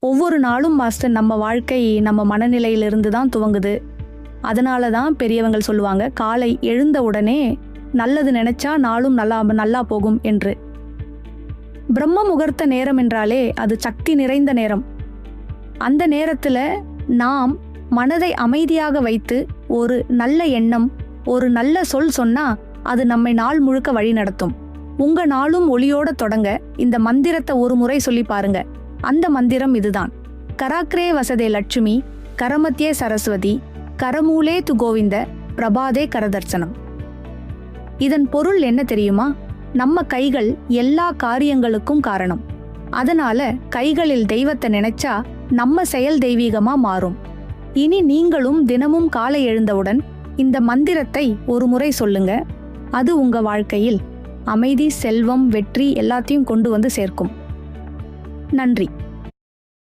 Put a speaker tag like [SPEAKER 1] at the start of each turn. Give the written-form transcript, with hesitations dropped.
[SPEAKER 1] ஒவ்வொரு நாளும் மாஸ்டர் நம்ம வாழ்க்கை நம்ம மனநிலையிலிருந்து தான் துவங்குது. அதனால தான் பெரியவங்கள் சொல்லுவாங்க, காலை எழுந்த உடனே நல்லது நினைச்சா நாளும் நல்லா போகும் என்று. பிரம்ம முகூர்த்த நேரம் என்றாலே அது சக்தி நிறைந்த நேரம். அந்த நேரத்துல நாம் மனதை அமைதியாக வைத்து ஒரு நல்ல எண்ணம், ஒரு நல்ல சொல் சொன்னா அது நம்மை நாள் முழுக்க வழி நடத்தும். உங்க நாளும் ஒளியோட தொடங்க இந்த மந்திரத்தை ஒரு முறை சொல்லி பாருங்க. அந்த மந்திரம் இதுதான்: கராக்ரே வசதே லட்சுமி, கரமத்தியே சரஸ்வதி, கரமூலே து கோவிந்த, பிரபாதே கரதர்சனம். இதன் பொருள் என்ன தெரியுமா? நம்ம கைகள் எல்லா காரியங்களுக்கும் காரணம். அதனால கைகளில் தெய்வத்தை நினைச்சா நம்ம செயல் தெய்வீகமா மாறும். இனி நீங்களும் தினமும் காலை எழுந்தவுடன் இந்த மந்திரத்தை ஒரு முறை சொல்லுங்க. அது உங்க வாழ்க்கையில் அமைதி, செல்வம், வெற்றி எல்லாத்தையும் கொண்டு வந்து சேர்க்கும். நன்றி.